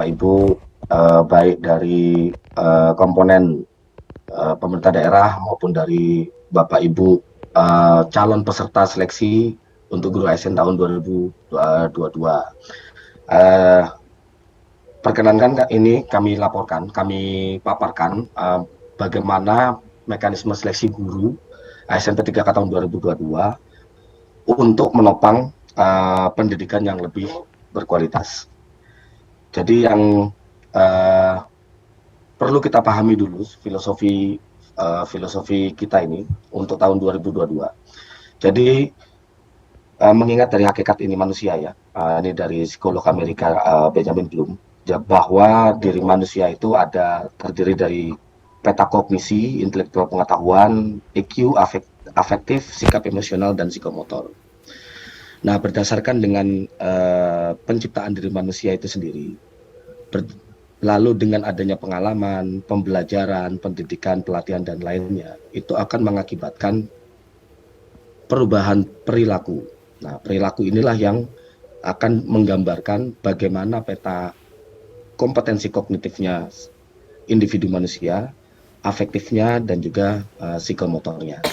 Bapak Ibu, baik dari komponen pemerintah daerah maupun dari Bapak Ibu calon peserta seleksi untuk guru ASN tahun 2022. Uh, Perkenankan ini kami laporkan, kami paparkan bagaimana mekanisme seleksi guru ASN P3K tahun 2022 untuk menopang pendidikan yang lebih berkualitas. Jadi yang uh, perlu kita pahami dulu filosofi kita ini untuk tahun 2022. Jadi mengingat dari hakikat ini manusia ya, ini dari psikolog Amerika Benjamin Bloom, bahwa diri manusia itu terdiri dari peta kognisi, intelektual pengetahuan, EQ, afektif, sikap emosional, dan psikomotor. Nah, berdasarkan dengan penciptaan diri manusia itu sendiri, lalu dengan adanya pengalaman, pembelajaran, pendidikan, pelatihan, dan lainnya, itu akan mengakibatkan perubahan perilaku. Nah, perilaku inilah yang akan menggambarkan bagaimana peta kompetensi kognitifnya individu manusia, afektifnya, dan juga psikomotornya.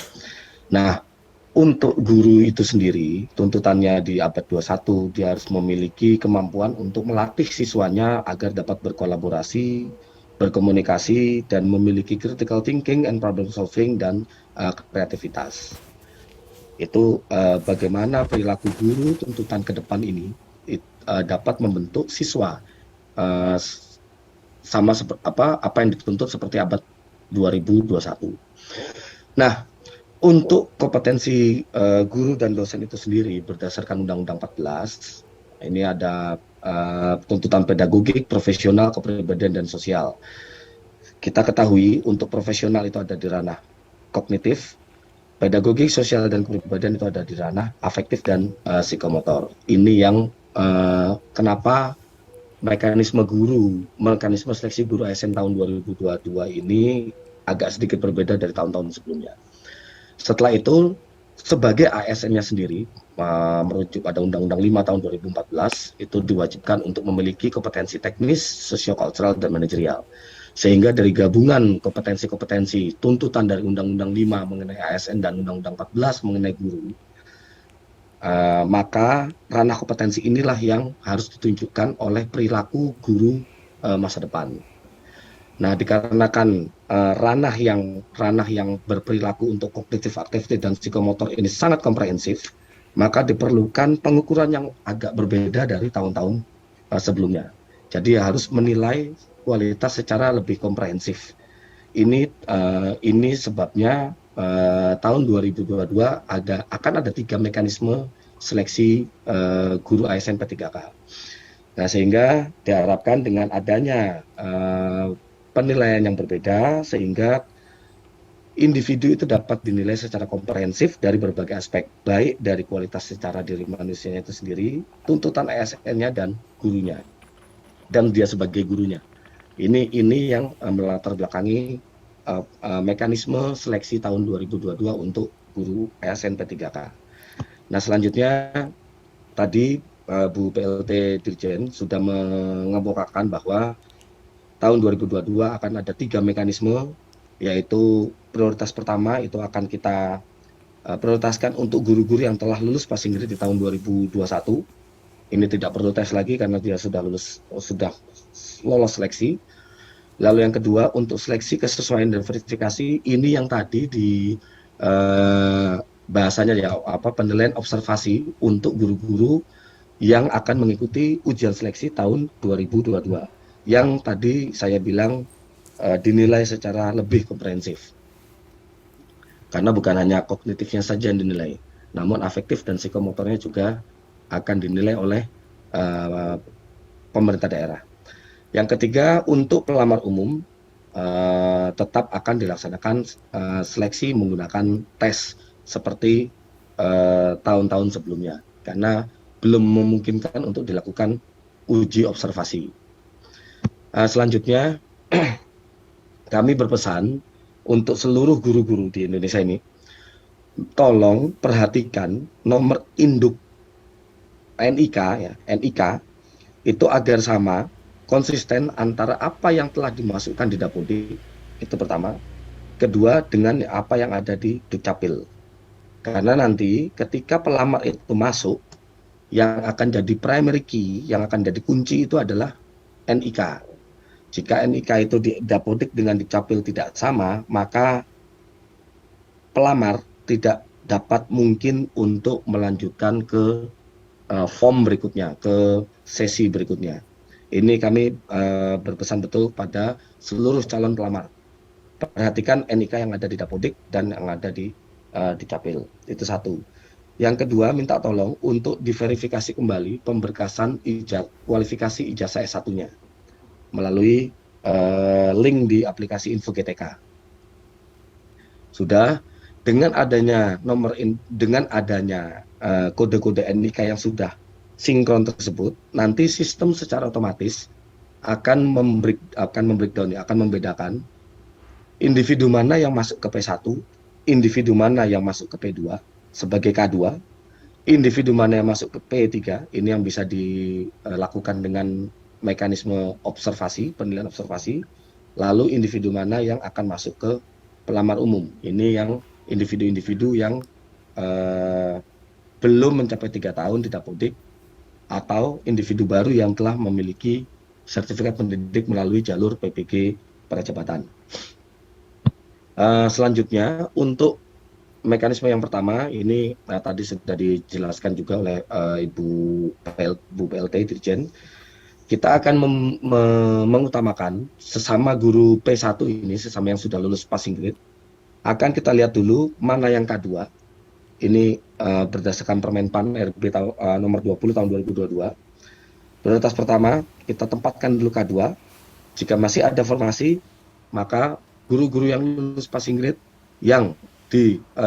Nah, untuk guru itu sendiri, tuntutannya di abad 21, dia harus memiliki kemampuan untuk melatih siswanya agar dapat berkolaborasi, berkomunikasi, dan memiliki critical thinking and problem solving dan kreativitas. Itu bagaimana perilaku guru tuntutan ke depan ini dapat membentuk siswa sama apa yang dituntut seperti abad 2021. Nah, untuk kompetensi guru dan dosen itu sendiri berdasarkan Undang-Undang 14, ini ada tuntutan pedagogik, profesional, kepribadian, dan sosial. Kita ketahui untuk profesional itu ada di ranah kognitif, pedagogik, sosial, dan kepribadian itu ada di ranah afektif dan psikomotor. Ini yang kenapa mekanisme seleksi guru ASN tahun 2022 ini agak sedikit berbeda dari tahun-tahun sebelumnya. Setelah itu, sebagai ASN-nya sendiri, merujuk pada Undang-Undang 5 tahun 2014, itu diwajibkan untuk memiliki kompetensi teknis, sosiokultural, dan manajerial. Sehingga dari gabungan kompetensi-kompetensi tuntutan dari Undang-Undang 5 mengenai ASN dan Undang-Undang 14 mengenai guru, maka ranah kompetensi inilah yang harus ditunjukkan oleh perilaku guru masa depan. Nah, dikarenakan ranah yang berperilaku untuk kognitif, aktivitas, dan psikomotor ini sangat komprehensif, maka diperlukan pengukuran yang agak berbeda dari tahun-tahun sebelumnya. Jadi harus menilai kualitas secara lebih komprehensif. Ini sebabnya tahun 2022 akan ada 3 mekanisme seleksi guru ASN P3K. Nah, sehingga diharapkan dengan adanya penilaian yang berbeda, sehingga individu itu dapat dinilai secara komprehensif dari berbagai aspek, baik dari kualitas secara diri manusianya itu sendiri, tuntutan ASN-nya, dan gurunya, dan dia sebagai gurunya. Ini yang melatar belakangi mekanisme seleksi tahun 2022 untuk guru ASN P3K. Nah, selanjutnya tadi Bu PLT Dirjen sudah mengemukakan bahwa tahun 2022 akan ada 3 mekanisme, yaitu prioritas pertama itu akan kita prioritaskan untuk guru-guru yang telah lulus passing grade di tahun 2021. Ini tidak perlu tes lagi karena dia sudah lolos seleksi. Lalu yang kedua, untuk seleksi kesesuaian dan verifikasi, ini yang tadi di bahasanya ya penilaian observasi untuk guru-guru yang akan mengikuti ujian seleksi tahun 2022. Yang tadi saya bilang dinilai secara lebih komprehensif. Karena bukan hanya kognitifnya saja yang dinilai, namun afektif dan psikomotornya juga akan dinilai oleh pemerintah daerah. Yang ketiga, untuk pelamar umum tetap akan dilaksanakan seleksi menggunakan tes seperti tahun-tahun sebelumnya, karena belum memungkinkan untuk dilakukan uji observasi. Selanjutnya, kami berpesan untuk seluruh guru-guru di Indonesia ini, tolong perhatikan nomor induk NIK ya, NIK itu agar sama konsisten antara apa yang telah dimasukkan di Dapodik, itu pertama. Kedua, dengan apa yang ada di Dukcapil. Karena nanti ketika pelamar itu masuk, yang akan jadi primary key, yang akan jadi kunci itu adalah NIK. Jika NIK itu di Dapodik dengan Dukcapil tidak sama, maka pelamar tidak dapat mungkin untuk melanjutkan ke form berikutnya, ke sesi berikutnya. Ini kami berpesan betul pada seluruh calon pelamar. Perhatikan NIK yang ada di Dapodik dan yang ada di Dukcapil. Itu satu. Yang kedua, minta tolong untuk diverifikasi kembali pemberkasan kualifikasi ijazah S1-nya melalui link di aplikasi Info GTK. Sudah, dengan adanya kode-kode NIK yang sudah sinkron tersebut, nanti sistem secara otomatis akan membedakan individu mana yang masuk ke P1, individu mana yang masuk ke P2 sebagai K2, individu mana yang masuk ke P3, ini yang bisa dilakukan dengan mekanisme observasi, penilaian observasi, lalu individu mana yang akan masuk ke pelamar umum. Ini yang individu-individu yang belum mencapai 3 tahun di Dapodik, atau individu baru yang telah memiliki sertifikat pendidik melalui jalur PPG Percepatan. Selanjutnya, untuk mekanisme yang pertama, ini tadi sudah dijelaskan juga oleh Bu PLT Dirjen. Kita akan mengutamakan sesama guru P1 ini, sesama yang sudah lulus passing grade, akan kita lihat dulu mana yang K2. Ini berdasarkan Permenpan RB nomor 20 tahun 2022. Prioritas pertama, kita tempatkan dulu K2. Jika masih ada formasi, maka guru-guru yang lulus passing grade yang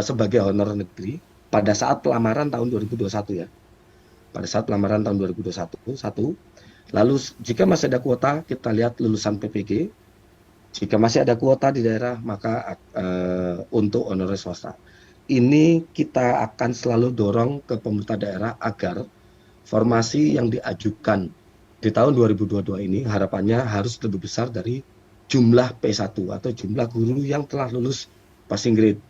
sebagai honor negeri pada saat pelamaran tahun 2021 ya. Pada saat pelamaran tahun 2021, satu. Lalu jika masih ada kuota, kita lihat lulusan PPG. Jika masih ada kuota di daerah, maka untuk honorer swasta. Ini kita akan selalu dorong ke pemerintah daerah agar formasi yang diajukan di tahun 2022 ini harapannya harus lebih besar dari jumlah P1 atau jumlah guru yang telah lulus passing grade.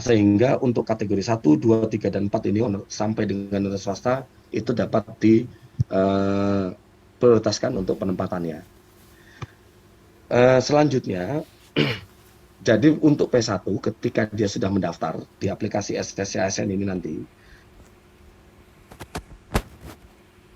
Sehingga untuk kategori 1, 2, 3, dan 4 ini sampai dengan honorer swasta itu dapat diprioritaskan untuk penempatannya. Selanjutnya, jadi untuk P1 ketika dia sudah mendaftar di aplikasi SSCASN ini nanti,